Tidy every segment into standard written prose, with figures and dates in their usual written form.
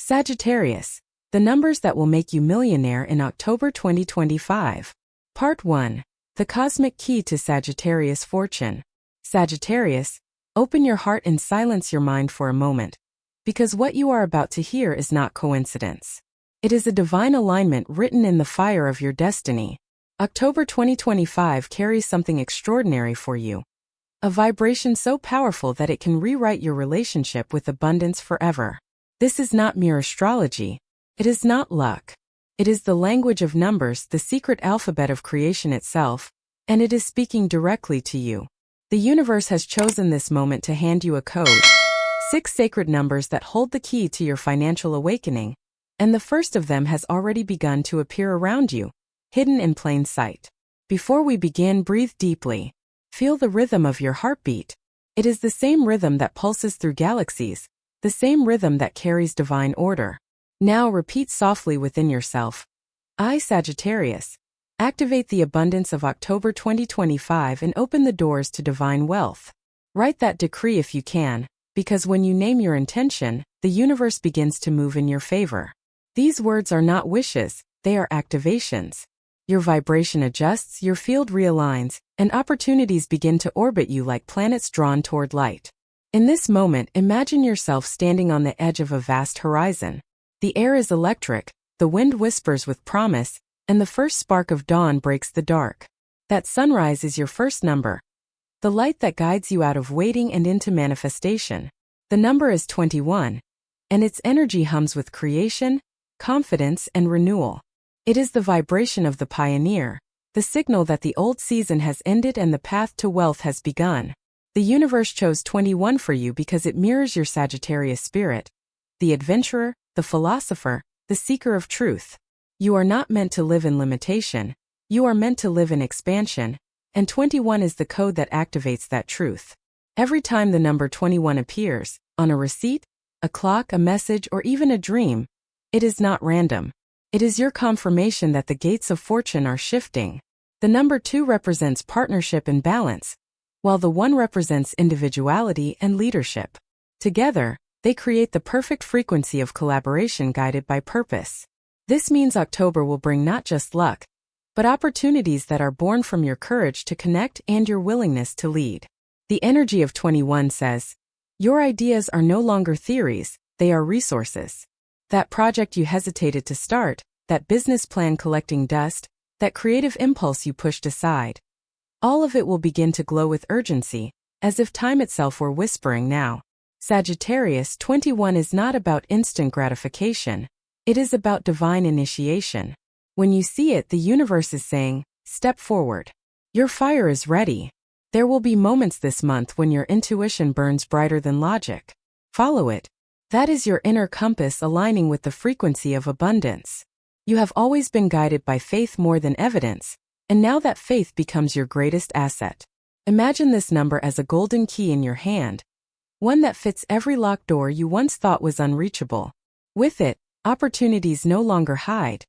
Sagittarius, the numbers that will make you millionaire in October 2025. Part 1. The Cosmic Key to Sagittarius Fortune. Sagittarius, open your heart and silence your mind for a moment, because what you are about to hear is not coincidence. It is a divine alignment written in the fire of your destiny. October 2025 carries something extraordinary for you. A vibration so powerful that it can rewrite your relationship with abundance forever. This is not mere astrology. It is not luck. It is the language of numbers, the secret alphabet of creation itself, and it is speaking directly to you. The universe has chosen this moment to hand you a code. 6 sacred numbers that hold the key to your financial awakening, and the first of them has already begun to appear around you, hidden in plain sight. Before we begin, breathe deeply. Feel the rhythm of your heartbeat. It is the same rhythm that pulses through galaxies, the same rhythm that carries divine order. Now repeat softly within yourself. I, Sagittarius, activate the abundance of October 2025 and open the doors to divine wealth. Write that decree if you can, because when you name your intention, the universe begins to move in your favor. These words are not wishes, they are activations. Your vibration adjusts, your field realigns, and opportunities begin to orbit you like planets drawn toward light. In this moment, imagine yourself standing on the edge of a vast horizon. The air is electric, the wind whispers with promise, and the first spark of dawn breaks the dark. That sunrise is your first number, the light that guides you out of waiting and into manifestation. The number is 21, and its energy hums with creation, confidence, and renewal. It is the vibration of the pioneer, the signal that the old season has ended and the path to wealth has begun. The universe chose 21 for you because it mirrors your Sagittarius spirit, the adventurer, the philosopher, the seeker of truth. You are not meant to live in limitation, you are meant to live in expansion, and 21 is the code that activates that truth. Every time the number 21 appears, on a receipt, a clock, a message, or even a dream, it is not random. It is your confirmation that the gates of fortune are shifting. The number 2 represents partnership and balance, while the 1 represents individuality and leadership. Together, they create the perfect frequency of collaboration guided by purpose. This means October will bring not just luck, but opportunities that are born from your courage to connect and your willingness to lead. The energy of 21 says, your ideas are no longer theories, they are resources. That project you hesitated to start, that business plan collecting dust, that creative impulse you pushed aside, all of it will begin to glow with urgency, as if time itself were whispering now. Sagittarius, 21 is not about instant gratification. It is about divine initiation. When you see it, the universe is saying, step forward. Your fire is ready. There will be moments this month when your intuition burns brighter than logic. Follow it. That is your inner compass aligning with the frequency of abundance. You have always been guided by faith more than evidence, and now that faith becomes your greatest asset. Imagine this number as a golden key in your hand, one that fits every locked door you once thought was unreachable. With it, opportunities no longer hide.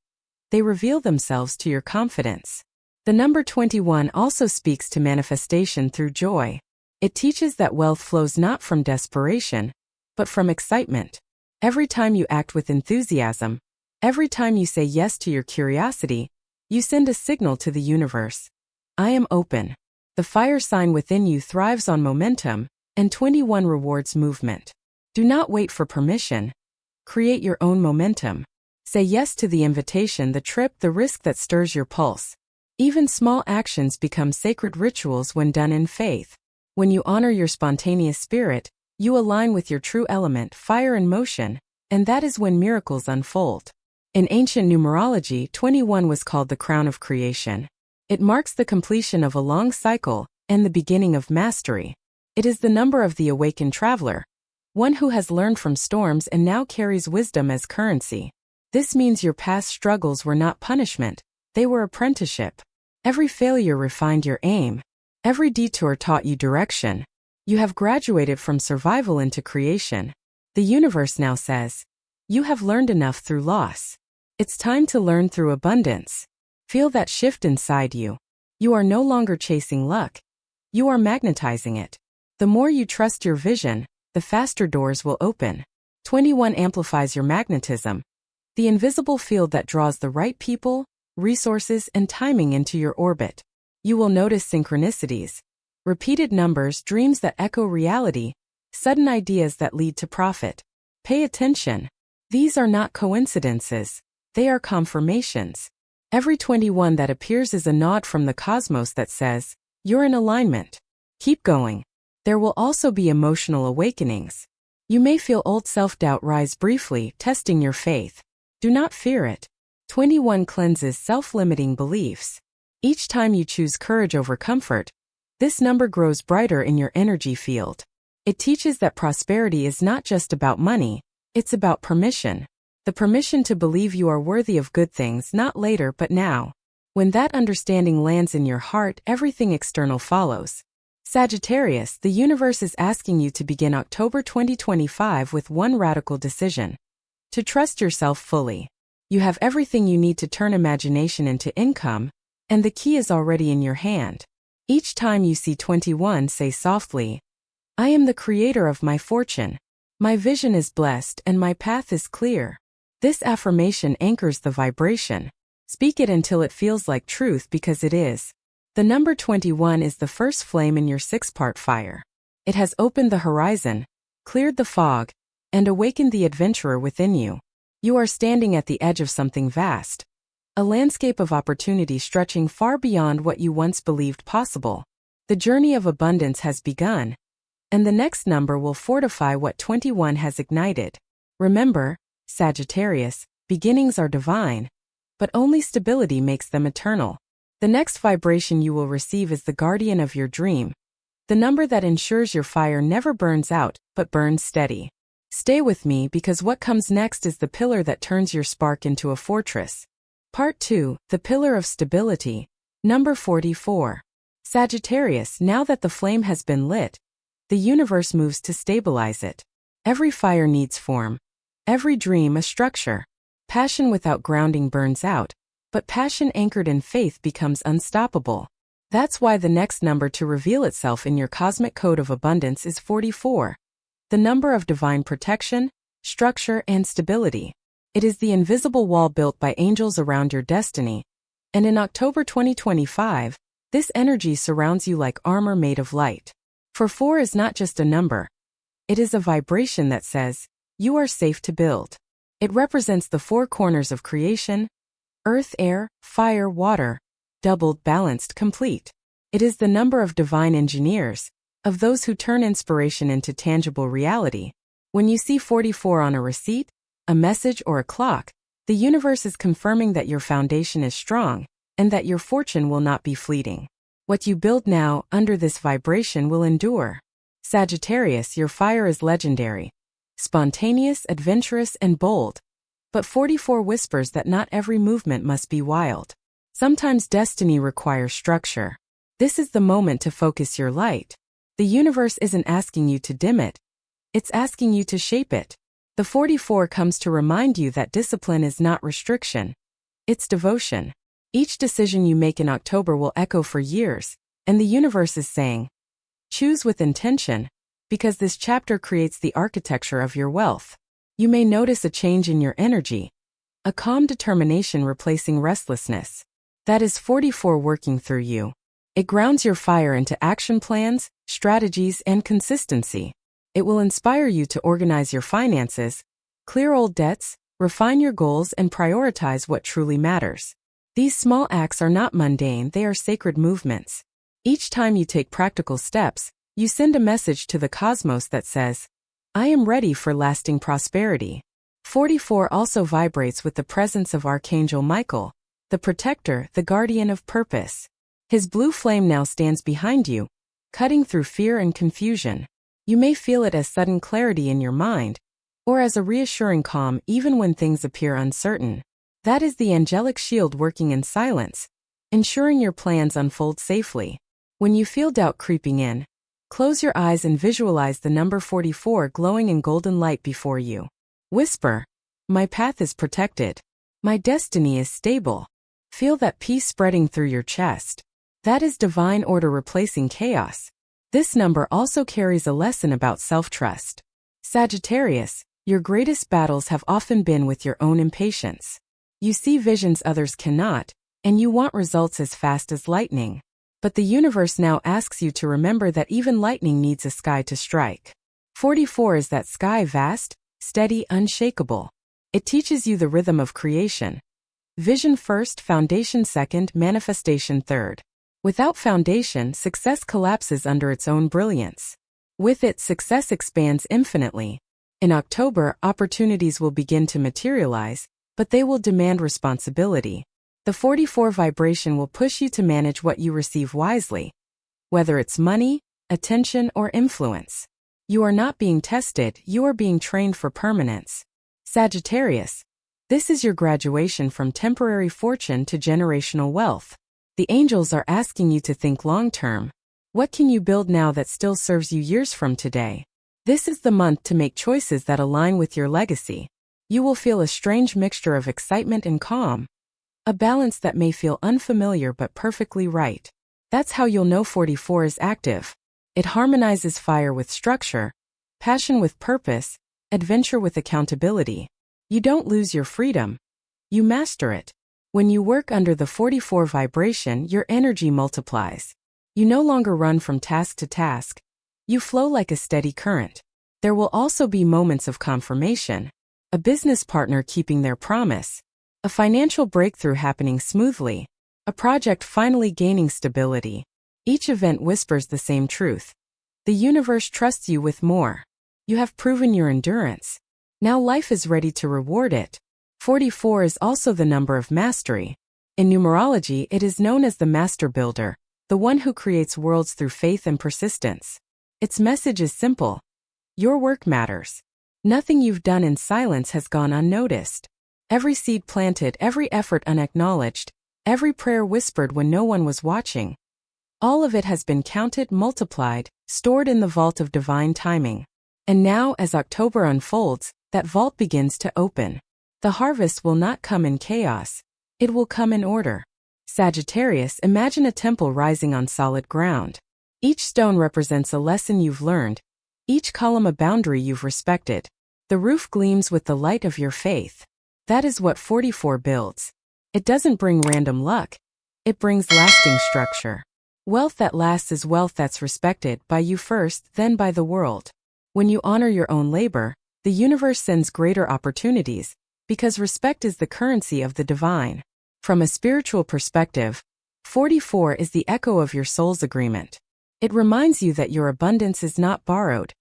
They reveal themselves to your confidence. The number 21 also speaks to manifestation through joy. It teaches that wealth flows not from desperation, but from excitement. Every time you act with enthusiasm, every time you say yes to your curiosity, you send a signal to the universe. I am open. The fire sign within you thrives on momentum, and 21 rewards movement. Do not wait for permission. Create your own momentum. Say yes to the invitation, the trip, the risk that stirs your pulse. Even small actions become sacred rituals when done in faith. When you honor your spontaneous spirit, you align with your true element, fire in motion, and that is when miracles unfold. In ancient numerology, 21 was called the crown of creation. It marks the completion of a long cycle and the beginning of mastery. It is the number of the awakened traveler, one who has learned from storms and now carries wisdom as currency. This means your past struggles were not punishment, they were apprenticeship. Every failure refined your aim. Every detour taught you direction. You have graduated from survival into creation. The universe now says, you have learned enough through loss. It's time to learn through abundance. Feel that shift inside you. You are no longer chasing luck. You are magnetizing it. The more you trust your vision, the faster doors will open. 21 amplifies your magnetism, the invisible field that draws the right people, resources, and timing into your orbit. You will notice synchronicities, repeated numbers, dreams that echo reality, sudden ideas that lead to profit. Pay attention. These are not coincidences. They are confirmations. Every 21 that appears is a nod from the cosmos that says, you're in alignment. Keep going. There will also be emotional awakenings. You may feel old self-doubt rise briefly, testing your faith. Do not fear it. 21 cleanses self-limiting beliefs. Each time you choose courage over comfort, this number grows brighter in your energy field. It teaches that prosperity is not just about money, it's about permission. The permission to believe you are worthy of good things not later but now. When that understanding lands in your heart, everything external follows. Sagittarius, the universe is asking you to begin October 2025 with one radical decision. To trust yourself fully. You have everything you need to turn imagination into income, and the key is already in your hand. Each time you see 21, say softly, I am the creator of my fortune. My vision is blessed and my path is clear. This affirmation anchors the vibration. Speak it until it feels like truth because it is. The number 21 is the first flame in your 6-part fire. It has opened the horizon, cleared the fog, and awakened the adventurer within you. You are standing at the edge of something vast. A landscape of opportunity stretching far beyond what you once believed possible. The journey of abundance has begun, and the next number will fortify what 21 has ignited. Remember, Sagittarius, beginnings are divine, but only stability makes them eternal. The next vibration you will receive is the guardian of your dream, the number that ensures your fire never burns out, but burns steady. Stay with me because what comes next is the pillar that turns your spark into a fortress. Part 2, the pillar of stability, number 44. Sagittarius, now that the flame has been lit, the universe moves to stabilize it. Every fire needs form. Every dream a structure. Passion without grounding burns out, but passion anchored in faith becomes unstoppable. That's why the next number to reveal itself in your cosmic code of abundance is 44. The number of divine protection, structure, and stability. It is the invisible wall built by angels around your destiny. And in October 2025, this energy surrounds you like armor made of light. For 4 is not just a number. It is a vibration that says, you are safe to build. It represents the 4 corners of creation: earth, air, fire, water, doubled, balanced, complete. It is the number of divine engineers, of those who turn inspiration into tangible reality. When you see 44 on a receipt, a message, or a clock, the universe is confirming that your foundation is strong, and that your fortune will not be fleeting. What you build now, under this vibration, will endure. Sagittarius, your fire is legendary. Spontaneous, adventurous, and bold. But 44 whispers that not every movement must be wild. Sometimes destiny requires structure. This is the moment to focus your light. The universe isn't asking you to dim it. It's asking you to shape it. The 44 comes to remind you that discipline is not restriction. It's devotion. Each decision you make in October will echo for years, and the universe is saying, choose with intention, because this chapter creates the architecture of your wealth. You may notice a change in your energy, a calm determination replacing restlessness. That is 44 working through you. It grounds your fire into action plans, strategies, and consistency. It will inspire you to organize your finances, clear old debts, refine your goals, and prioritize what truly matters. These small acts are not mundane, they are sacred movements. Each time you take practical steps, you send a message to the cosmos that says, I am ready for lasting prosperity. 44 also vibrates with the presence of Archangel Michael, the protector, the guardian of purpose. His blue flame now stands behind you, cutting through fear and confusion. You may feel it as sudden clarity in your mind, or as a reassuring calm even when things appear uncertain. That is the angelic shield working in silence, ensuring your plans unfold safely. When you feel doubt creeping in, close your eyes and visualize the number 44 glowing in golden light before you. Whisper, my path is protected. My destiny is stable. Feel that peace spreading through your chest. That is divine order replacing chaos. This number also carries a lesson about self-trust. Sagittarius, Your greatest battles have often been with your own impatience. You see visions others cannot, and you want results as fast as lightning. But the universe now asks you to remember that even lightning needs a sky to strike. 44 is that sky, vast, steady, unshakable. It teaches you the rhythm of creation. Vision first, foundation second, manifestation third. Without foundation, success collapses under its own brilliance. With it, success expands infinitely. In October, opportunities will begin to materialize, but they will demand responsibility. The 44 vibration will push you to manage what you receive wisely. Whether it's money, attention, or influence. You are not being tested, you are being trained for permanence. Sagittarius. This is your graduation from temporary fortune to generational wealth. The angels are asking you to think long-term. What can you build now that still serves you years from today? This is the month to make choices that align with your legacy. You will feel a strange mixture of excitement and calm. A balance that may feel unfamiliar but perfectly right. That's how you'll know 44 is active. It harmonizes fire with structure, passion with purpose, adventure with accountability. You don't lose your freedom. You master it. When you work under the 44 vibration, your energy multiplies. You no longer run from task to task. You flow like a steady current. There will also be moments of confirmation. A business partner keeping their promise. A financial breakthrough happening smoothly. A project finally gaining stability. Each event whispers the same truth. The universe trusts you with more. You have proven your endurance. Now life is ready to reward it. 44 is also the number of mastery. In numerology, it is known as the master builder, the one who creates worlds through faith and persistence. Its message is simple. Your work matters. Nothing you've done in silence has gone unnoticed. Every seed planted, every effort unacknowledged, every prayer whispered when no one was watching. All of it has been counted, multiplied, stored in the vault of divine timing. And now, as October unfolds, that vault begins to open. The harvest will not come in chaos. It will come in order. Sagittarius, imagine a temple rising on solid ground. Each stone represents a lesson you've learned, each column a boundary you've respected. The roof gleams with the light of your faith. That is what 44 builds. It doesn't bring random luck. It brings lasting structure. Wealth that lasts is wealth that's respected by you first, then by the world. When you honor your own labor, the universe sends greater opportunities, because respect is the currency of the divine. From a spiritual perspective, 44 is the echo of your soul's agreement. It reminds you that your abundance is not borrowed.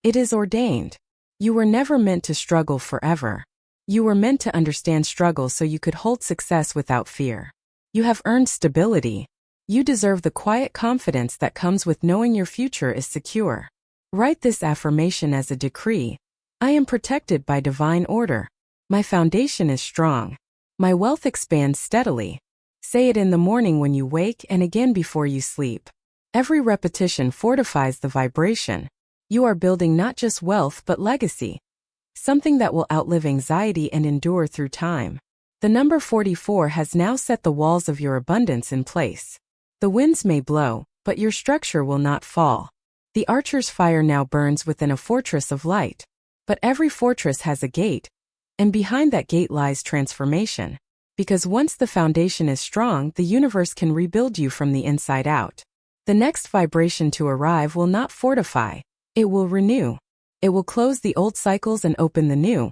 It is ordained. You were never meant to struggle forever. You were meant to understand struggle so you could hold success without fear. You have earned stability. You deserve the quiet confidence that comes with knowing your future is secure. Write this affirmation as a decree. I am protected by divine order. My foundation is strong. My wealth expands steadily. Say it in the morning when you wake and again before you sleep. Every repetition fortifies the vibration. You are building not just wealth but legacy. Something that will outlive anxiety and endure through time. The number 44 has now set the walls of your abundance in place. The winds may blow, but your structure will not fall. The archer's fire now burns within a fortress of light. But every fortress has a gate, and behind that gate lies transformation. Because once the foundation is strong, the universe can rebuild you from the inside out. The next vibration to arrive will not fortify. It will renew. It will close the old cycles and open the new.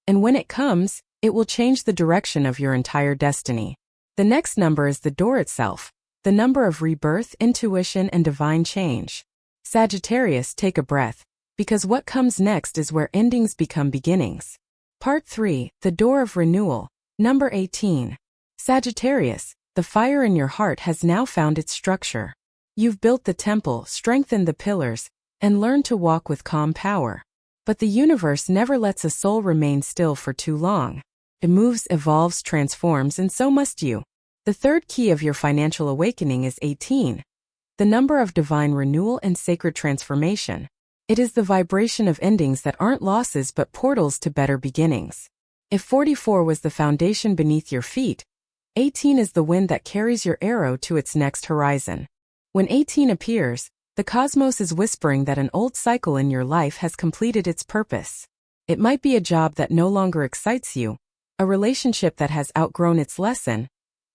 And when it comes, it will change the direction of your entire destiny. The next number is the door itself, the number of rebirth, intuition, and divine change. Sagittarius, take a breath, because what comes next is where endings become beginnings. Part 3, the door of renewal. Number 18. Sagittarius, the fire in your heart has now found its structure. You've built the temple, strengthened the pillars, and learned to walk with calm power. But the universe never lets a soul remain still for too long. It moves, evolves, transforms, and so must you. The third key of your financial awakening is 18, the number of divine renewal and sacred transformation. It is the vibration of endings that aren't losses but portals to better beginnings. If 44 was the foundation beneath your feet, 18 is the wind that carries your arrow to its next horizon. When 18 appears, the cosmos is whispering that an old cycle in your life has completed its purpose. It might be a job that no longer excites you, a relationship that has outgrown its lesson,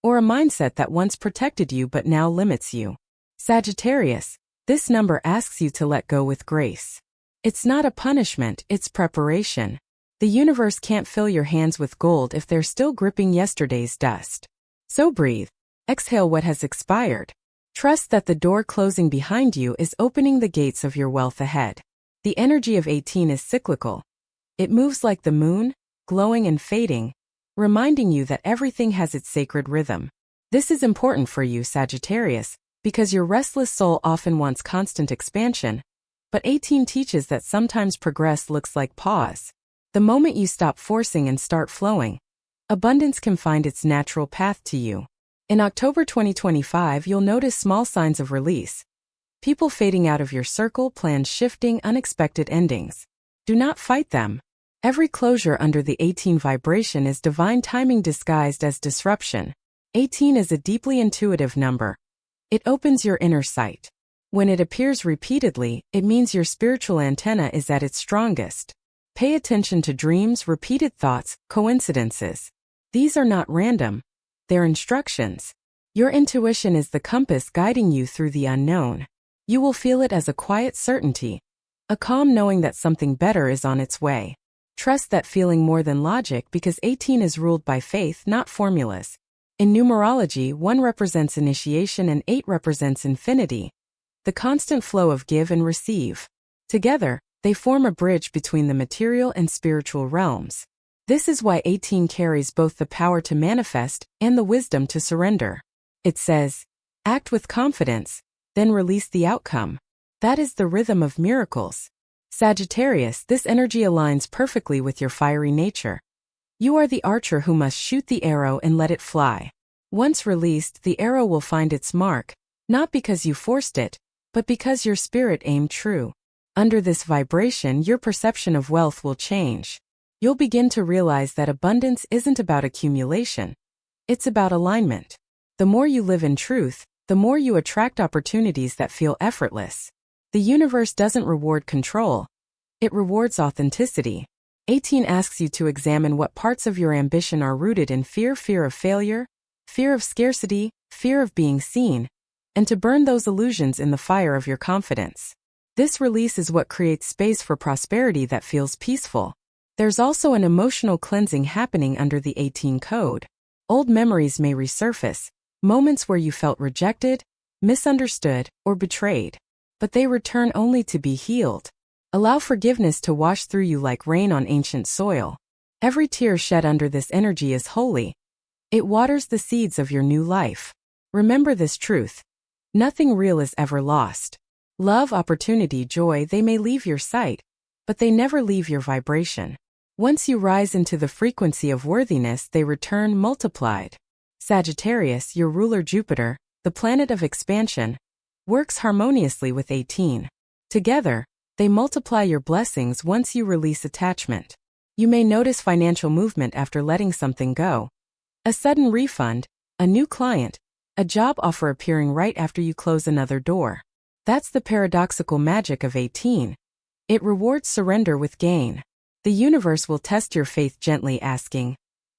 or a mindset that once protected you but now limits you. Sagittarius, this number asks you to let go with grace. It's not a punishment, it's preparation. The universe can't fill your hands with gold if they're still gripping yesterday's dust. So breathe. Exhale what has expired. Trust that the door closing behind you is opening the gates of your wealth ahead. The energy of 18 is cyclical. It moves like the moon, glowing and fading, reminding you that everything has its sacred rhythm. This is important for you, Sagittarius, because your restless soul often wants constant expansion, but 18 teaches that sometimes progress looks like pause. The moment you stop forcing and start flowing, abundance can find its natural path to you. In October 2025, you'll notice small signs of release. People fading out of your circle, plans shifting, unexpected endings. Do not fight them. Every closure under the 18 vibration is divine timing disguised as disruption. 18 is a deeply intuitive number. It opens your inner sight. When it appears repeatedly, it means your spiritual antenna is at its strongest. Pay attention to dreams, repeated thoughts, coincidences. These are not random. They're instructions. Your intuition is the compass guiding you through the unknown. You will feel it as a quiet certainty, a calm knowing that something better is on its way. Trust that feeling more than logic because 18 is ruled by faith, not formulas. In numerology, 1 represents initiation and 8 represents infinity, the constant flow of give and receive. Together, they form a bridge between the material and spiritual realms. This is why 18 carries both the power to manifest and the wisdom to surrender. It says, act with confidence, then release the outcome. That is the rhythm of miracles. Sagittarius, this energy aligns perfectly with your fiery nature. You are the archer who must shoot the arrow and let it fly. Once released, the arrow will find its mark, not because you forced it, but because your spirit aimed true. Under this vibration, your perception of wealth will change. You'll begin to realize that abundance isn't about accumulation. It's about alignment. The more you live in truth, the more you attract opportunities that feel effortless. The universe doesn't reward control. It rewards authenticity. 18 asks you to examine what parts of your ambition are rooted in fear of failure, fear of scarcity, fear of being seen, and to burn those illusions in the fire of your confidence. This release is what creates space for prosperity that feels peaceful. There's also an emotional cleansing happening under the 18 code. Old memories may resurface, moments where you felt rejected, misunderstood, or betrayed. But they return only to be healed. Allow forgiveness to wash through you like rain on ancient soil. Every tear shed under this energy is holy. It waters the seeds of your new life. Remember this truth. Nothing real is ever lost. Love, opportunity, joy, they may leave your sight, but they never leave your vibration. Once you rise into the frequency of worthiness, they return multiplied. Sagittarius, your ruler Jupiter, the planet of expansion, works harmoniously with 18. Together, they multiply your blessings once you release attachment. You may notice financial movement after letting something go. A sudden refund, a new client, a job offer appearing right after you close another door. That's the paradoxical magic of 18. It rewards surrender with gain. The universe will test your faith gently, asking,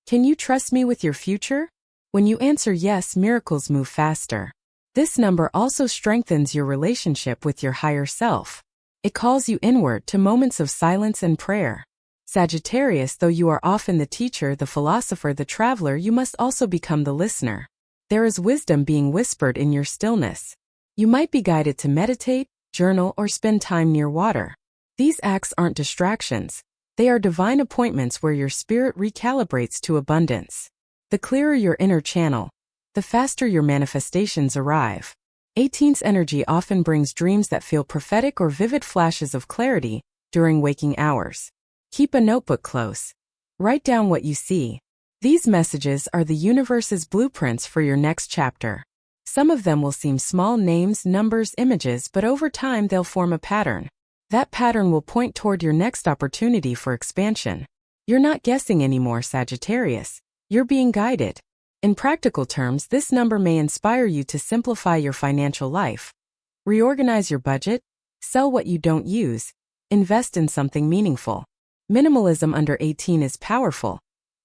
can you trust me with your future? When you answer yes, miracles move faster. This number also strengthens your relationship with your higher self. It calls you inward to moments of silence and prayer. Sagittarius, though you are often the teacher, the philosopher, the traveler, you must also become the listener. There is wisdom being whispered in your stillness. You might be guided to meditate, journal, or spend time near water. These acts aren't distractions. They are divine appointments where your spirit recalibrates to abundance. The clearer your inner channel, the faster your manifestations arrive. 18's energy often brings dreams that feel prophetic or vivid flashes of clarity during waking hours. Keep a notebook close. Write down what you see. These messages are the universe's blueprints for your next chapter. Some of them will seem small, names, numbers, images, but over time they'll form a pattern. That pattern will point toward your next opportunity for expansion. You're not guessing anymore, Sagittarius. You're being guided. In practical terms, this number may inspire you to simplify your financial life. Reorganize your budget, sell what you don't use, invest in something meaningful. Minimalism under 18 is powerful.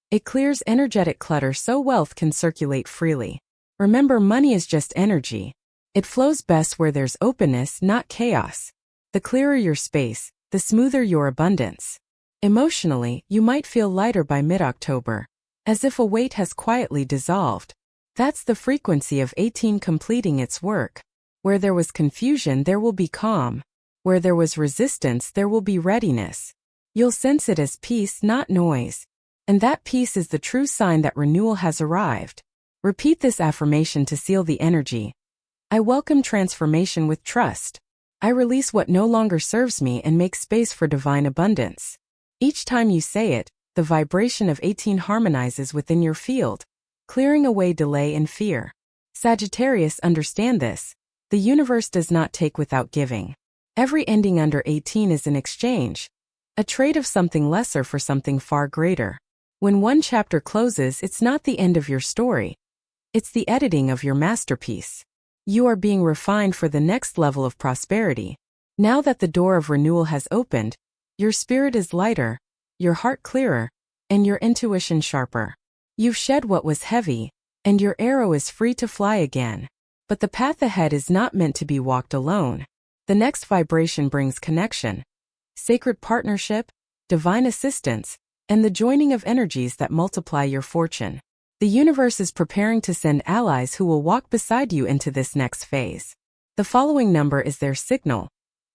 It clears energetic clutter so wealth can circulate freely. Remember, money is just energy. It flows best where there's openness, not chaos. The clearer your space, the smoother your abundance. Emotionally, you might feel lighter by mid-October, as if a weight has quietly dissolved. That's the frequency of 18 completing its work. Where there was confusion, there will be calm. Where there was resistance, there will be readiness. You'll sense it as peace, not noise. And that peace is the true sign that renewal has arrived. Repeat this affirmation to seal the energy. I welcome transformation with trust. I release what no longer serves me and make space for divine abundance. Each time you say it, the vibration of 18 harmonizes within your field, clearing away delay and fear. Sagittarius, understand this. The universe does not take without giving. Every ending under 18 is an exchange, a trade of something lesser for something far greater. When one chapter closes, it's not the end of your story. It's the editing of your masterpiece. You are being refined for the next level of prosperity. Now that the door of renewal has opened, your spirit is lighter, your heart clearer, and your intuition sharper. You've shed what was heavy, and your arrow is free to fly again. But the path ahead is not meant to be walked alone. The next vibration brings connection, sacred partnership, divine assistance, and the joining of energies that multiply your fortune. The universe is preparing to send allies who will walk beside you into this next phase. The following number is their signal,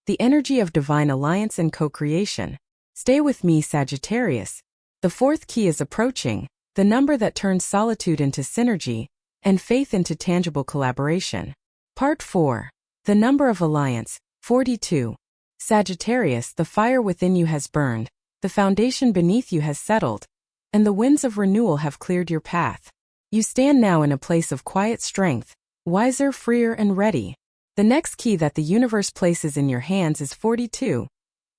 the energy of divine alliance and co-creation. Stay with me, Sagittarius. The fourth key is approaching, the number that turns solitude into synergy and faith into tangible collaboration. Part 4. The number of alliance, 42. Sagittarius, the fire within you has burned, the foundation beneath you has settled, and the winds of renewal have cleared your path. You stand now in a place of quiet strength, wiser, freer, and ready. The next key that the universe places in your hands is 42,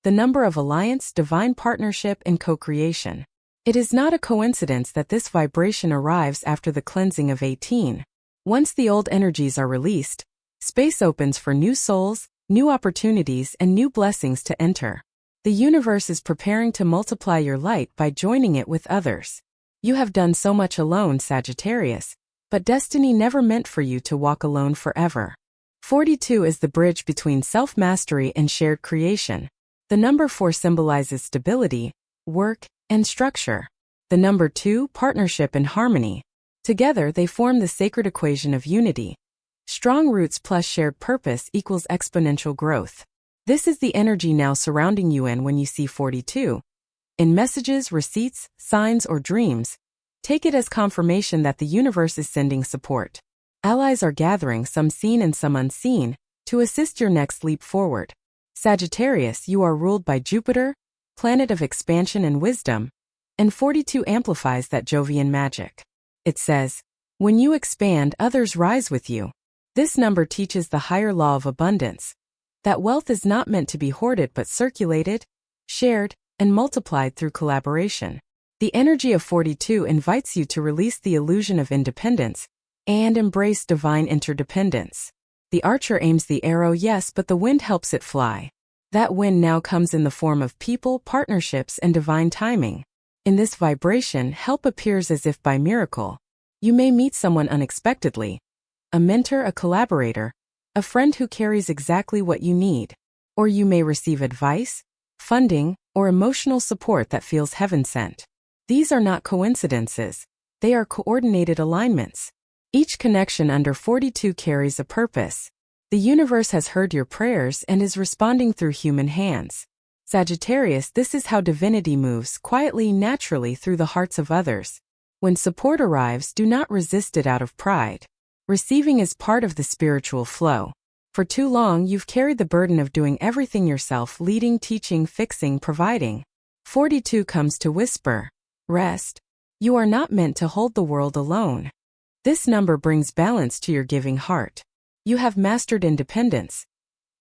the number of alliance, divine partnership, and co-creation. It is not a coincidence that this vibration arrives after the cleansing of 18. Once the old energies are released, space opens for new souls, new opportunities, and new blessings to enter. The universe is preparing to multiply your light by joining it with others. You have done so much alone, Sagittarius, but destiny never meant for you to walk alone forever. 42 is the bridge between self-mastery and shared creation. The number 4 symbolizes stability, work, and structure. The number 2, partnership and harmony. Together they form the sacred equation of unity. Strong roots plus shared purpose equals exponential growth. This is the energy now surrounding you when you see 42. In messages, receipts, signs, or dreams, take it as confirmation that the universe is sending support. Allies are gathering, some seen and some unseen, to assist your next leap forward. Sagittarius, you are ruled by Jupiter, planet of expansion and wisdom, and 42 amplifies that Jovian magic. It says, when you expand, others rise with you. This number teaches the higher law of abundance, that wealth is not meant to be hoarded but circulated, shared, and multiplied through collaboration. The energy of 42 invites you to release the illusion of independence and embrace divine interdependence. The archer aims the arrow, yes, but the wind helps it fly. That wind now comes in the form of people, partnerships, and divine timing. In this vibration, help appears as if by miracle. You may meet someone unexpectedly, a mentor, a collaborator, a friend who carries exactly what you need. Or you may receive advice, funding, or emotional support that feels heaven-sent. These are not coincidences. They are coordinated alignments. Each connection under 42 carries a purpose. The universe has heard your prayers and is responding through human hands. Sagittarius, this is how divinity moves quietly, naturally through the hearts of others. When support arrives, do not resist it out of pride. Receiving is part of the spiritual flow. For too long, you've carried the burden of doing everything yourself, leading, teaching, fixing, providing. 42 comes to whisper, rest. You are not meant to hold the world alone. This number brings balance to your giving heart. You have mastered independence.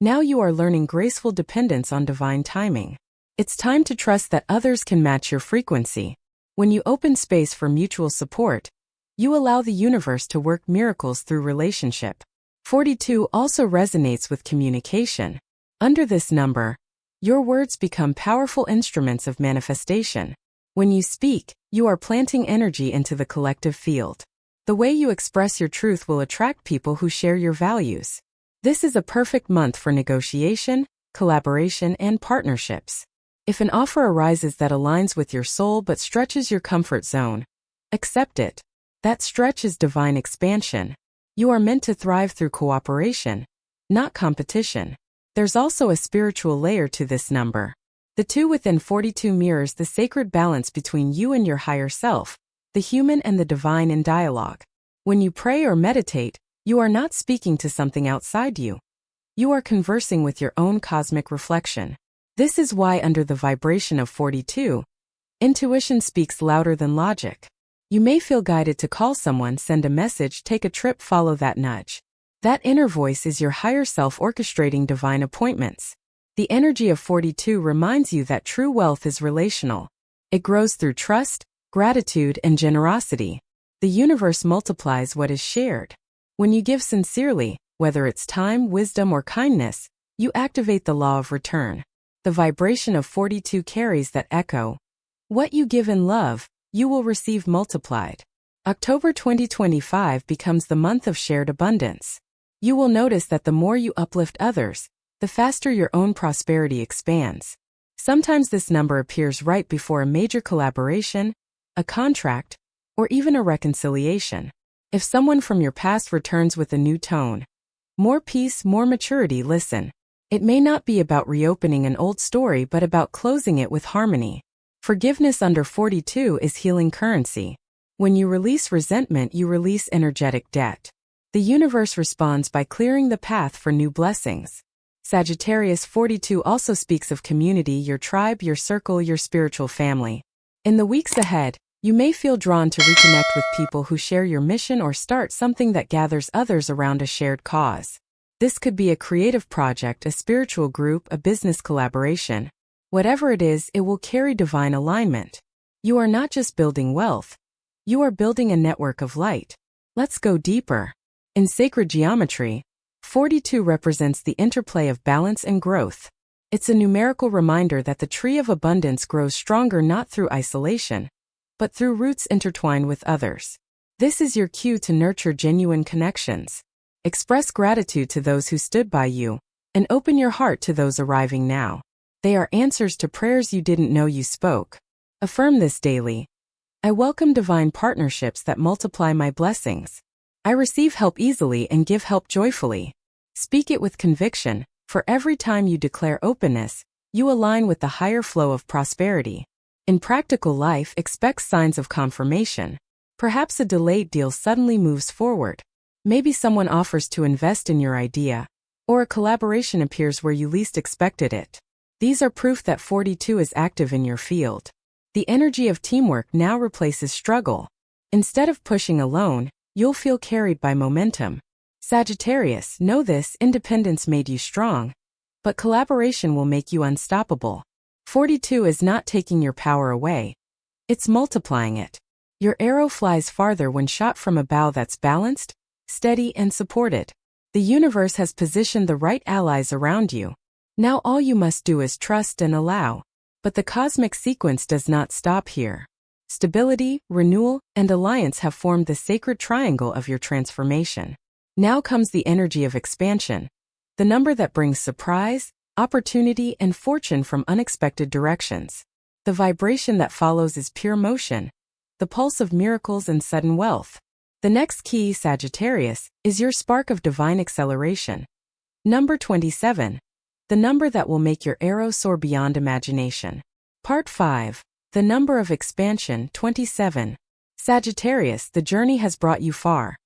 Now you are learning graceful dependence on divine timing. It's time to trust that others can match your frequency. When you open space for mutual support, you allow the universe to work miracles through relationship. 42 also resonates with communication. Under this number, Your words become powerful instruments of manifestation. When you speak, you are planting energy into the collective field. The way you express your truth will attract people who share your values. This is a perfect month for negotiation, collaboration, and partnerships. If an offer arises that aligns with your soul but stretches your comfort zone, accept it. That stretch is divine expansion. You are meant to thrive through cooperation, not competition. There's also a spiritual layer to this number. The 2 within 42 mirrors the sacred balance between you and your higher self, the human and the divine in dialogue. When you pray or meditate, you are not speaking to something outside you. You are conversing with your own cosmic reflection. This is why under the vibration of 42, intuition speaks louder than logic. You may feel guided to call someone, send a message, take a trip, follow that nudge. That inner voice is your higher self orchestrating divine appointments. The energy of 42 reminds you that true wealth is relational. It grows through trust, gratitude, and generosity. The universe multiplies what is shared. When you give sincerely, whether it's time, wisdom, or kindness, you activate the law of return. The vibration of 42 carries that echo. What you give in love, you will receive multiplied. October 2025 becomes the month of shared abundance. You will notice that the more you uplift others, the faster your own prosperity expands. Sometimes this number appears right before a major collaboration, a contract, or even a reconciliation. If someone from your past returns with a new tone, more peace, more maturity, listen. It may not be about reopening an old story but about closing it with harmony. Forgiveness under 42 is healing currency. When you release resentment, you release energetic debt. The universe responds by clearing the path for new blessings. Sagittarius 42 also speaks of community, your tribe, your circle, your spiritual family. In the weeks ahead, you may feel drawn to reconnect with people who share your mission or start something that gathers others around a shared cause. This could be a creative project, a spiritual group, a business collaboration. Whatever it is, it will carry divine alignment. You are not just building wealth. You are building a network of light. Let's go deeper. In sacred geometry, 42 represents the interplay of balance and growth. It's a numerical reminder that the tree of abundance grows stronger not through isolation, but through roots intertwined with others. This is your cue to nurture genuine connections. Express gratitude to those who stood by you, and open your heart to those arriving now. They are answers to prayers you didn't know you spoke. Affirm this daily. I welcome divine partnerships that multiply my blessings. I receive help easily and give help joyfully. Speak it with conviction, for every time you declare openness, you align with the higher flow of prosperity. In practical life, expect signs of confirmation. Perhaps a delayed deal suddenly moves forward. Maybe someone offers to invest in your idea, or a collaboration appears where you least expected it. These are proof that 42 is active in your field. The energy of teamwork now replaces struggle. Instead of pushing alone, you'll feel carried by momentum. Sagittarius, know this: independence made you strong, but collaboration will make you unstoppable. 42 is not taking your power away. It's multiplying it. Your arrow flies farther when shot from a bow that's balanced, steady, and supported. The universe has positioned the right allies around you. Now all you must do is trust and allow. But the cosmic sequence does not stop here. Stability, renewal, and alliance have formed the sacred triangle of your transformation. Now comes the energy of expansion, the number that brings surprise, opportunity, and fortune from unexpected directions. The vibration that follows is pure motion, the pulse of miracles and sudden wealth. The next key, Sagittarius, is your spark of divine acceleration. Number 27. The number that will make your arrow soar beyond imagination. Part 5. The number of expansion, 27. Sagittarius, the journey has brought you far.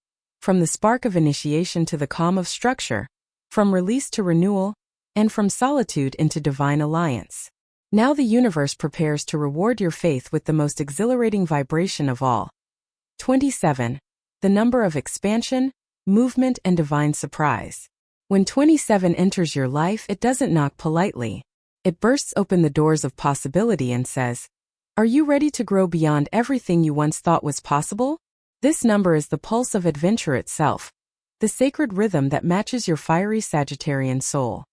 From the spark of initiation to the calm of structure, from release to renewal, and from solitude into divine alliance. Now the universe prepares to reward your faith with the most exhilarating vibration of all. 27. The number of expansion, movement, and divine surprise. When 27 enters your life, it doesn't knock politely. It bursts open the doors of possibility and says, "Are you ready to grow beyond everything you once thought was possible?" This number is the pulse of adventure itself, the sacred rhythm that matches your fiery Sagittarian soul.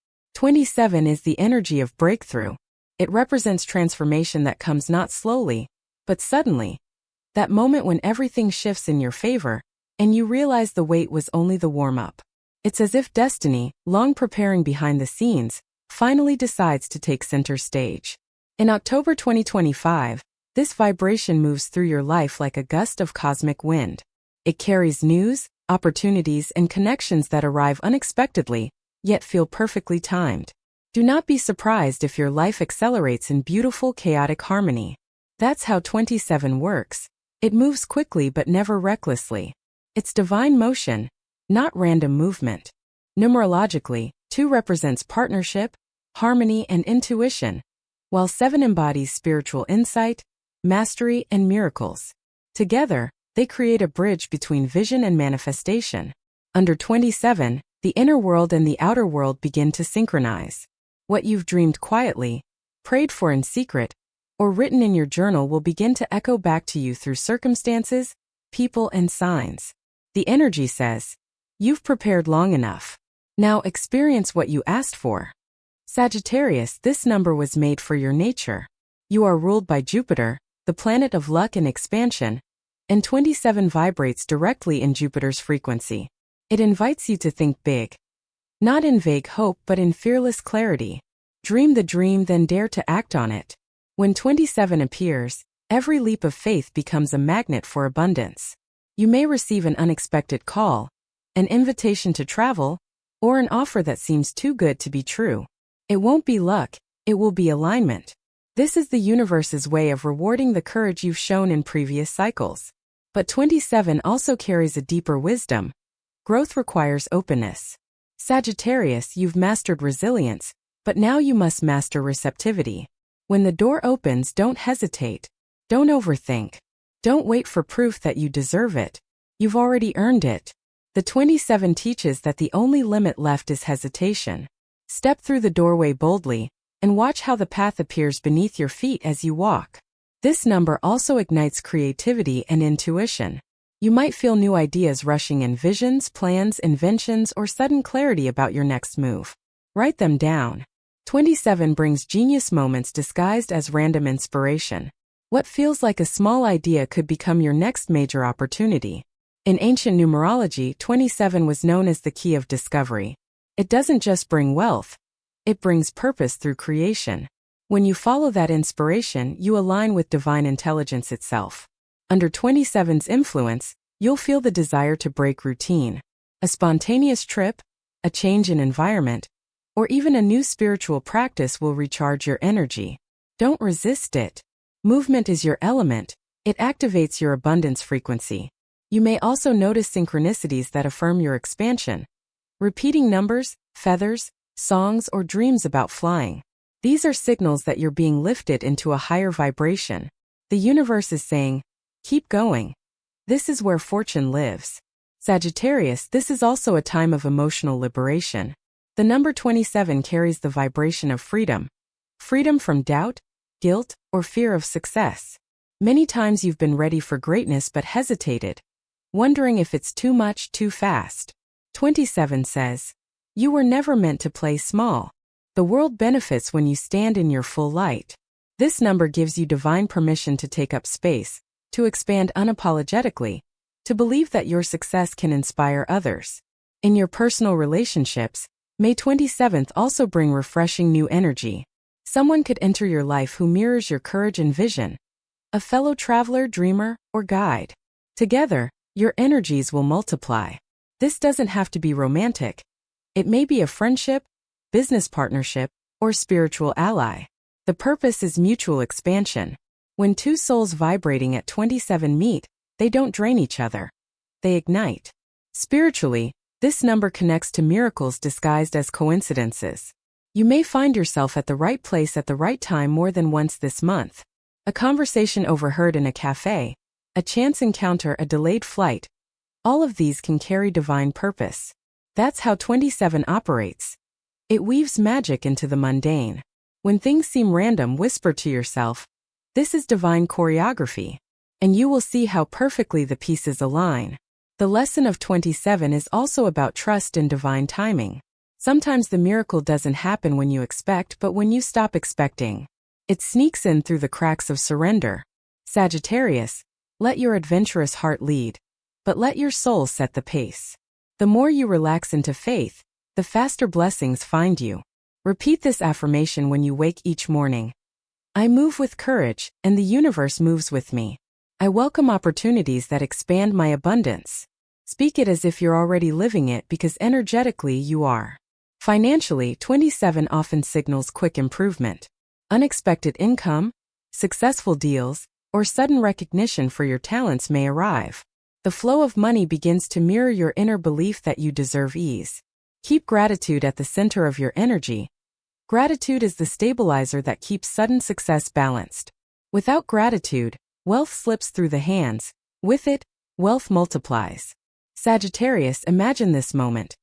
27 is the energy of breakthrough. It represents transformation that comes not slowly, but suddenly. That moment when everything shifts in your favor, and you realize the wait was only the warm-up. It's as if destiny, long preparing behind the scenes, finally decides to take center stage. In October 2025, this vibration moves through your life like a gust of cosmic wind. It carries news, opportunities, and connections that arrive unexpectedly, yet feel perfectly timed. Do not be surprised if your life accelerates in beautiful, chaotic harmony. That's how 27 works. It moves quickly but never recklessly. It's divine motion, not random movement. Numerologically, 2 represents partnership, harmony, and intuition, while 7 embodies spiritual insight, mastery, and miracles. Together, they create a bridge between vision and manifestation. Under 27, the inner world and the outer world begin to synchronize. What you've dreamed quietly, prayed for in secret, or written in your journal will begin to echo back to you through circumstances, people, and signs. The energy says, "You've prepared long enough. Now experience what you asked for." Sagittarius, this number was made for your nature. You are ruled by Jupiter, the planet of luck and expansion, and 27 vibrates directly in Jupiter's frequency. It invites you to think big. Not in vague hope but in fearless clarity. Dream the dream, then dare to act on it. When 27 appears, every leap of faith becomes a magnet for abundance. You may receive an unexpected call, an invitation to travel, or an offer that seems too good to be true. It won't be luck, it will be alignment. This is the universe's way of rewarding the courage you've shown in previous cycles. But 27 also carries a deeper wisdom. Growth requires openness. Sagittarius, you've mastered resilience, but now you must master receptivity. When the door opens, don't hesitate. Don't overthink. Don't wait for proof that you deserve it. You've already earned it. The 27 teaches that the only limit left is hesitation. Step through the doorway boldly, and watch how the path appears beneath your feet as you walk. This number also ignites creativity and intuition. You might feel new ideas rushing in, visions, plans, inventions, or sudden clarity about your next move. Write them down. 27 brings genius moments disguised as random inspiration. What feels like a small idea could become your next major opportunity. In ancient numerology, 27 was known as the key of discovery. It doesn't just bring wealth, it brings purpose through creation. When you follow that inspiration, you align with divine intelligence itself. Under 27's influence, you'll feel the desire to break routine. A spontaneous trip, a change in environment, or even a new spiritual practice will recharge your energy. Don't resist it. Movement is your element. It activates your abundance frequency. You may also notice synchronicities that affirm your expansion. Repeating numbers, feathers, songs, or dreams about flying. These are signals that you're being lifted into a higher vibration. The universe is saying, keep going. This is where fortune lives. Sagittarius, this is also a time of emotional liberation. The number 27 carries the vibration of freedom. Freedom from doubt, guilt, or fear of success. Many times you've been ready for greatness but hesitated, wondering if it's too much, too fast. 27 says, you were never meant to play small. The world benefits when you stand in your full light. This number gives you divine permission to take up space, to expand unapologetically, to believe that your success can inspire others. In your personal relationships, May 27th also bring refreshing new energy. Someone could enter your life who mirrors your courage and vision. A fellow traveler, dreamer, or guide. Together, your energies will multiply. This doesn't have to be romantic. It may be a friendship, business partnership, or spiritual ally. The purpose is mutual expansion. When two souls vibrating at 27 meet, they don't drain each other. They ignite. Spiritually, this number connects to miracles disguised as coincidences. You may find yourself at the right place at the right time more than once this month. A conversation overheard in a cafe, a chance encounter, a delayed flight. All of these can carry divine purpose. That's how 27 operates. It weaves magic into the mundane. When things seem random, whisper to yourself, this is divine choreography. And you will see how perfectly the pieces align. The lesson of 27 is also about trust in divine timing. Sometimes the miracle doesn't happen when you expect, but when you stop expecting. It sneaks in through the cracks of surrender. Sagittarius, let your adventurous heart lead, but let your soul set the pace. The more you relax into faith, the faster blessings find you. Repeat this affirmation when you wake each morning. I move with courage, and the universe moves with me. I welcome opportunities that expand my abundance. Speak it as if you're already living it because energetically you are. Financially, 27 often signals quick improvement. Unexpected income, successful deals, or sudden recognition for your talents may arrive. The flow of money begins to mirror your inner belief that you deserve ease. Keep gratitude at the center of your energy. Gratitude is the stabilizer that keeps sudden success balanced. Without gratitude, wealth slips through the hands. With it, wealth multiplies. Sagittarius, imagine this moment.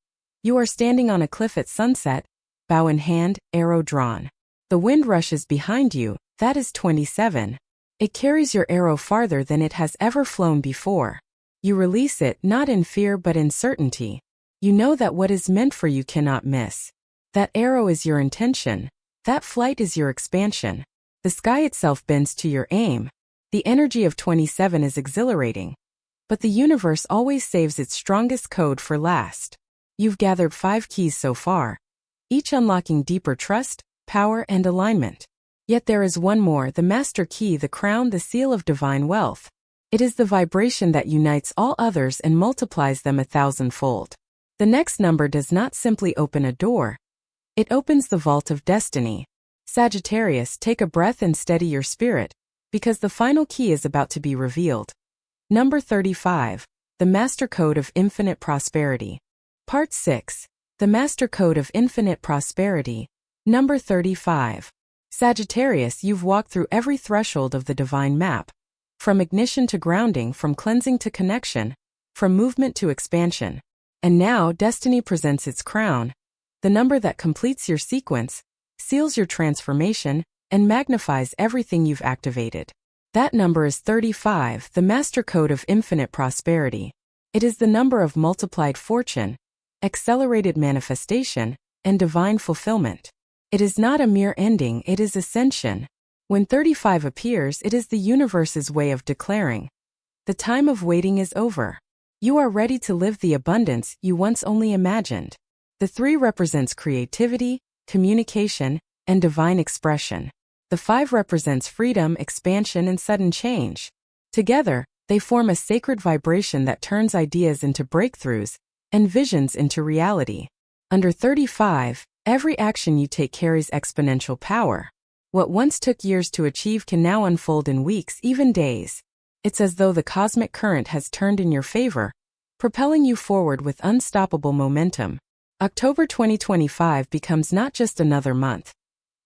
You are standing on a cliff at sunset, bow in hand, arrow drawn. The wind rushes behind you, that is 27. It carries your arrow farther than it has ever flown before. You release it not in fear but in certainty. You know that what is meant for you cannot miss. That arrow is your intention. That flight is your expansion. The sky itself bends to your aim. The energy of 27 is exhilarating. But the universe always saves its strongest code for last. You've gathered 5 keys so far, each unlocking deeper trust, power, and alignment. Yet there is one more, the master key, the crown, the seal of divine wealth. It is the vibration that unites all others and multiplies them 1,000-fold. The next number does not simply open a door. It opens the vault of destiny. Sagittarius, take a breath and steady your spirit, because the final key is about to be revealed. Number 35, the master code of infinite prosperity. Part 6, the master code of infinite prosperity. Number 35. Sagittarius, you've walked through every threshold of the divine map. From ignition to grounding, from cleansing to connection, from movement to expansion. And now, destiny presents its crown, the number that completes your sequence, seals your transformation, and magnifies everything you've activated. That number is 35, the master code of infinite prosperity. It is the number of multiplied fortune, accelerated manifestation, and divine fulfillment. It is not a mere ending, it is ascension. When 35 appears, it is the universe's way of declaring, the time of waiting is over. You are ready to live the abundance you once only imagined. The 3 represents creativity, communication, and divine expression. The 5 represents freedom, expansion, and sudden change. Together, they form a sacred vibration that turns ideas into breakthroughs and visions into reality. Under 35, every action you take carries exponential power. What once took years to achieve can now unfold in weeks, even days. It's as though the cosmic current has turned in your favor, propelling you forward with unstoppable momentum. October 2025 becomes not just another month.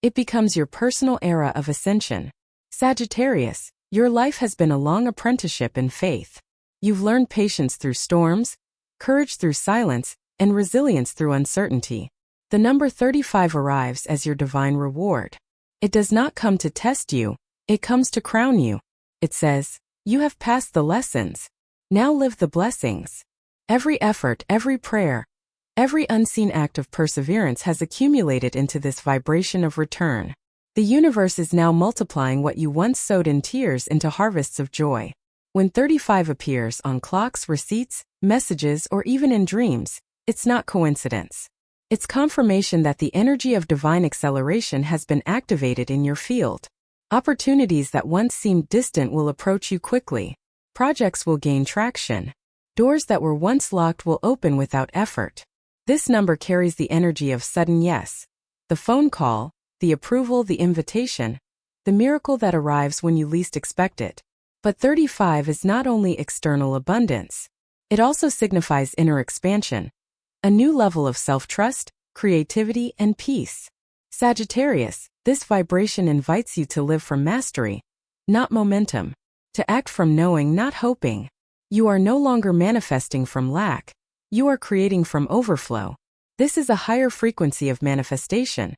It becomes your personal era of ascension. Sagittarius, your life has been a long apprenticeship in faith. You've learned patience through storms, courage through silence, and resilience through uncertainty. The number 35 arrives as your divine reward. It does not come to test you, it comes to crown you. It says, you have passed the lessons. Now live the blessings. Every effort, every prayer, every unseen act of perseverance has accumulated into this vibration of return. The universe is now multiplying what you once sowed in tears into harvests of joy. When 35 appears on clocks, receipts, messages, or even in dreams, it's not coincidence. It's confirmation that the energy of divine acceleration has been activated in your field. Opportunities that once seemed distant will approach you quickly. Projects will gain traction. Doors that were once locked will open without effort. This number carries the energy of sudden yes. The phone call, the approval, the invitation, the miracle that arrives when you least expect it. But 35 is not only external abundance. It also signifies inner expansion, a new level of self-trust, creativity, and peace. Sagittarius, this vibration invites you to live from mastery, not momentum. To act from knowing, not hoping. You are no longer manifesting from lack. You are creating from overflow. This is a higher frequency of manifestation.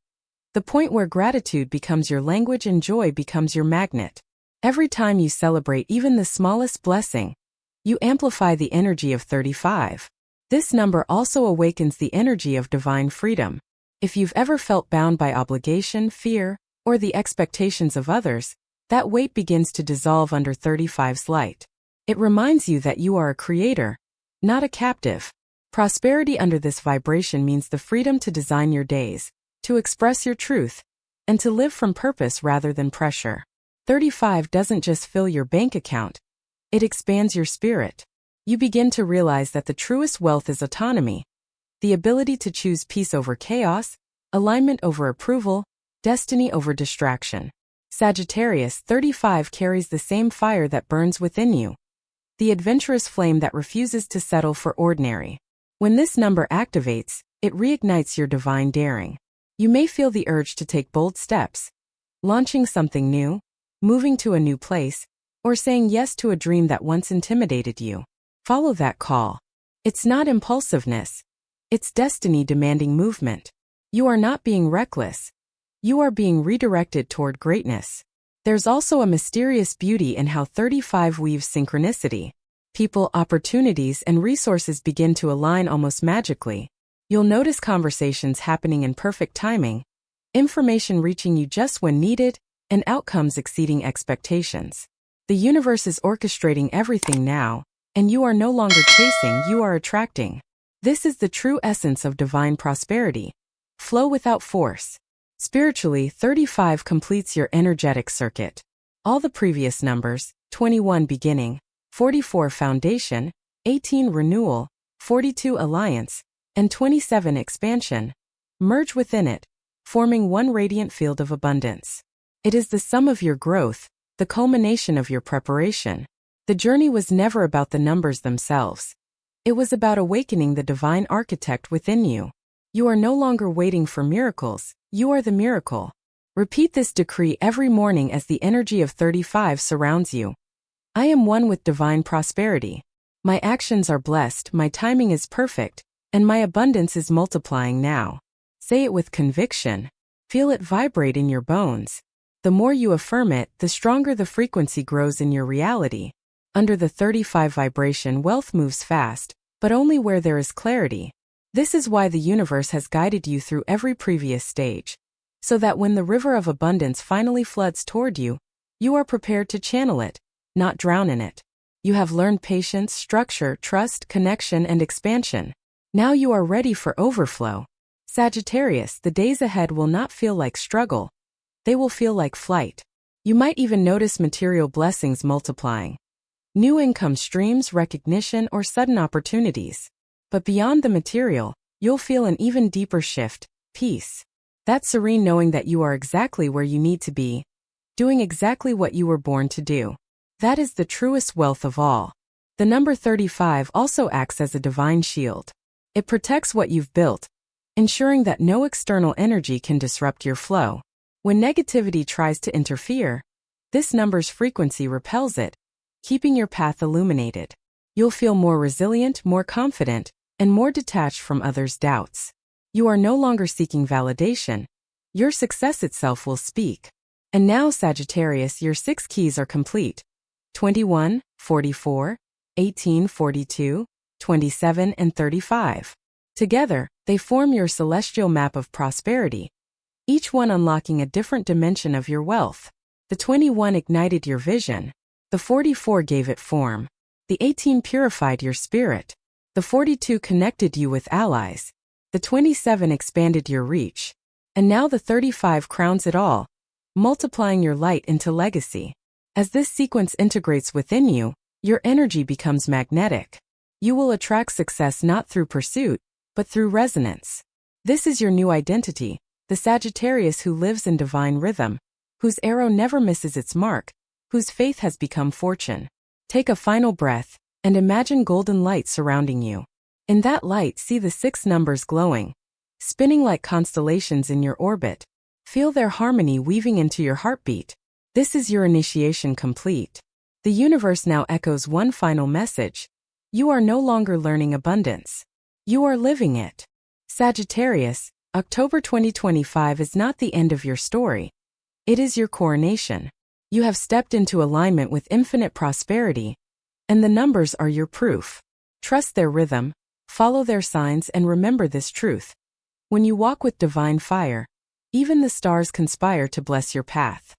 The point where gratitude becomes your language and joy becomes your magnet. Every time you celebrate even the smallest blessing, you amplify the energy of 35. This number also awakens the energy of divine freedom. If you've ever felt bound by obligation, fear, or the expectations of others, that weight begins to dissolve under 35's light. It reminds you that you are a creator, not a captive. Prosperity under this vibration means the freedom to design your days, to express your truth, and to live from purpose rather than pressure. 35 doesn't just fill your bank account, it expands your spirit. You begin to realize that the truest wealth is autonomy, the ability to choose peace over chaos, alignment over approval, destiny over distraction. Sagittarius, 35 carries the same fire that burns within you, the adventurous flame that refuses to settle for ordinary. When this number activates, it reignites your divine daring. You may feel the urge to take bold steps, launching something new, moving to a new place, or saying yes to a dream that once intimidated you. Follow that call. It's not impulsiveness. It's destiny demanding movement. You are not being reckless. You are being redirected toward greatness. There's also a mysterious beauty in how 35 weaves synchronicity. People, opportunities, and resources begin to align almost magically. You'll notice conversations happening in perfect timing, information reaching you just when needed, and outcomes exceeding expectations. The universe is orchestrating everything now, and you are no longer chasing, you are attracting. This is the true essence of divine prosperity. Flow without force. Spiritually, 35 completes your energetic circuit. All the previous numbers, 21 beginning, 44 foundation, 18 renewal, 42 alliance, and 27 expansion, merge within it, forming one radiant field of abundance. It is the sum of your growth, the culmination of your preparation. The journey was never about the numbers themselves. It was about awakening the divine architect within you. You are no longer waiting for miracles, you are the miracle. Repeat this decree every morning as the energy of 35 surrounds you. I am one with divine prosperity. My actions are blessed, my timing is perfect, and my abundance is multiplying now. Say it with conviction. Feel it vibrate in your bones. The more you affirm it, the stronger the frequency grows in your reality. Under the 35 vibration, wealth moves fast, but only where there is clarity. This is why the universe has guided you through every previous stage, so that when the river of abundance finally floods toward you, you are prepared to channel it, not drown in it. You have learned patience, structure, trust, connection, and expansion. Now you are ready for overflow. Sagittarius, the days ahead will not feel like struggle. They will feel like flight. You might even notice material blessings multiplying. New income streams, recognition, or sudden opportunities. But beyond the material, you'll feel an even deeper shift, peace. That serene knowing that you are exactly where you need to be, doing exactly what you were born to do. That is the truest wealth of all. The number 35 also acts as a divine shield. It protects what you've built, ensuring that no external energy can disrupt your flow. When negativity tries to interfere, this number's frequency repels it, keeping your path illuminated. You'll feel more resilient, more confident, and more detached from others' doubts. You are no longer seeking validation. Your success itself will speak. And now, Sagittarius, your 6 keys are complete. 21, 44, 18, 42, 27, and 35. Together, they form your celestial map of prosperity, each one unlocking a different dimension of your wealth. The 21 ignited your vision. The 44 gave it form. The 18 purified your spirit. The 42 connected you with allies. The 27 expanded your reach. And now the 35 crowns it all, multiplying your light into legacy. As this sequence integrates within you, your energy becomes magnetic. You will attract success not through pursuit, but through resonance. This is your new identity, the Sagittarius who lives in divine rhythm, whose arrow never misses its mark, whose faith has become fortune. Take a final breath, and imagine golden light surrounding you. In that light, see the 6 numbers glowing, spinning like constellations in your orbit. Feel their harmony weaving into your heartbeat. This is your initiation complete. The universe now echoes one final message. You are no longer learning abundance. You are living it. Sagittarius, October 2025 is not the end of your story. It is your coronation. You have stepped into alignment with infinite prosperity, and the numbers are your proof. Trust their rhythm, Follow their signs and remember this truth. When you walk with divine fire, even the stars conspire to bless your path.